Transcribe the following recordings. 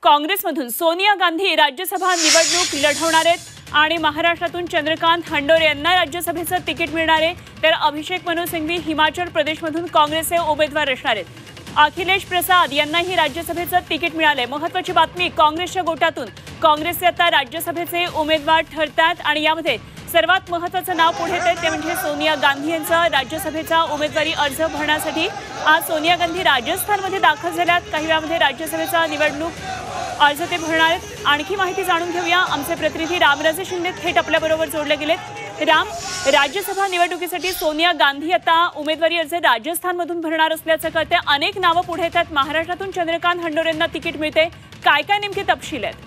काँग्रेसमधून सोनिया गांधी राज्यसभा निवडणूक लढवणार आहेत आणि महाराष्ट्रातून चंद्रकांत हंडोरे यांना राज्यसभेचं तिकीट मिळणार आहे, तर अभिषेक मनु सिंघवी हिमाचल प्रदेशमधून काँग्रेसचे उमेदवार असणार आहेत। अखिलेश प्रसाद यांनाही राज्यसभेचं तिकीट मिळाले। महत्त्वाची बातमी, काँग्रेसच्या गोटातून काँग्रेसचे आता राज्यसभेचे उमेदवार ठरतात आणि यामध्ये सर्वात महत्त्वाचं नाव पुढे येते ते म्हणजे सोनिया गांधी यांचा राज्यसभेचा उमेदवारी अर्ज भरण्यासाठी आज सोनिया गांधी राजस्थानमध्ये दाखल झाल्यात। काही वेळामध्ये राज्यसभेचा निवडणूक अर्ज ते भरणार आहेत। आणखी माहिती जाणून घेऊया, आमचे प्रतिनिधी रामराजे शिंदे थेट आपल्याबरोबर जोडले गेलेत। राम, राज्यसभा निवडणुकीसाठी सोनिया गांधी आता उमेदवारी अर्ज राजस्थानमधून भरणार असल्याचं कळते। अनेक नावं पुढे येतात। महाराष्ट्रातून चंद्रकांत हंडोरेंना तिकीट मिळते, काय काय नेमके तपशील आहेत?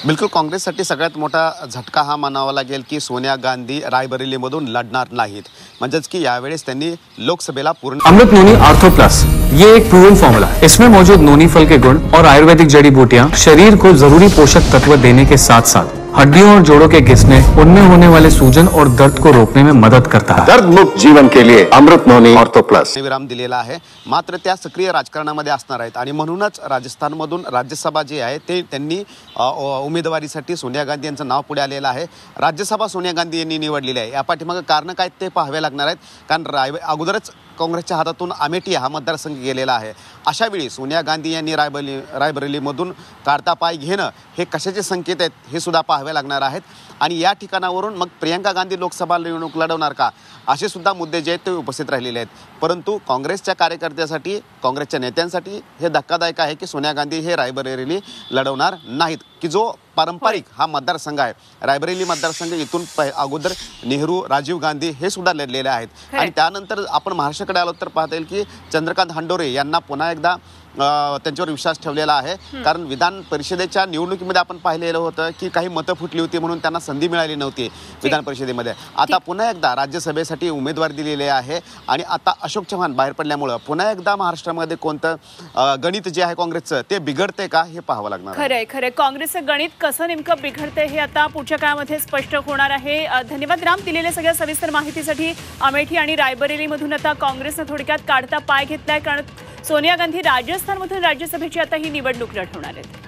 बिलकुल, काँग्रेससाठी सगळ्यात मोठा झटका हा मानावा लागेल की सोनिया गांधी रायबरेलीमधून लढणार नाहीत। म्हणजेच की यावेळेस त्यांनी लोकसभेला पूर्ण अमृत नोनी आर्थो प्लस, ये एक प्रूवन फॉर्मूला है। इसमें मौजूद नोनी फल के गुण और आयुर्वेदिक जड़ी बूटियां शरीर को जरूरी पोषक तत्व देने के साथ साथ हड्डियों और जोड़ों के घिसने, उनमें होने वाले सूजन और दर्द को रोकने में मदद करता है। दर्द मुक्त जीवन के लिए अमृत नोनी आर्थो प्लस विराम दिलेला आहे। मात्र त्या सक्रिय राजकारणामध्ये असणार आहेत आणि म्हणूनच राजस्थानमधून राज्यसभा जे आहे ते त्यांनी उमेदवारीसाठी सोनिया गांधी यांचं नाव पुढे आलेलं आहे। राज्यसभा सोनिया गांधी यांनी निवडलेली आहे। या पाठीमागे कारण काय ते पाहावे लागणार आहेत, कारण अगोदरच काँग्रेसच्या हातातून अमेठी हा मतदारसंघ गेलेला आहे। अशा वेळी सोनिया गांधी यांनी रायबरेलीमधून काढता पाय घेणं हे कशाचे संकेत आहेत हे सुद्धा पाहावे लागणार आहेत। आणि या ठिकाणावरून मग प्रियंका गांधी लोकसभा निवडणूक लढवणार का असे सुद्धा मुद्दे जे आहेत ते उपस्थित राहिलेले आहेत। परंतु काँग्रेसच्या कार्यकर्त्यांसाठी, काँग्रेसच्या नेत्यांसाठी हे धक्कादायक आहे की सोनिया गांधी हे रायबरेली लढवणार नाहीत, की जो पारंपरिक हा मतदारसंघ आहे। रायबरेली मतदारसंघ इथून अगोदर नेहरू, राजीव गांधी हे सुद्धा लढलेले आहेत। आणि त्यानंतर आपण महाराष्ट्राकडे आलो तर पाहता येईल की चंद्रकांत हंडोरे यांना पुन्हा एकदा त्यांच्यावर विश्वास ठेवलेला आहे। कारण विधान परिषदेच्या निवडणुकीमध्ये आपण पाहिलेलं होतं की काही मतं फुटली होती म्हणून त्यांना संधी मिळाली नव्हती विधान परिषदेमध्ये। आता पुन्हा एकदा राज्यसभेसाठी उमेदवारी दिलेली आहे आणि आता अशोक चव्हाण बाहेर पडल्यामुळे पुन्हा एकदा महाराष्ट्रामध्ये कोणतं गणित जे आहे काँग्रेसचं ते बिघडते का हे पाहावं लागणार आहे। खरंय, काँग्रेसचं गणित कसं नेमकं बिघडते हे आता पुढच्या काळामध्ये स्पष्ट होणार आहे। धन्यवाद राम, दिलेल्या सगळ्या सविस्तर माहितीसाठी। अमेठी आणि रायबरेलीमधून आता काँग्रेसने थोडक्यात काढता पाय घेतलाय, कारण सोनिया गांधी राजस्थानमधून राज्यसभेची आता ही निवडणूक लढवणार आहेत।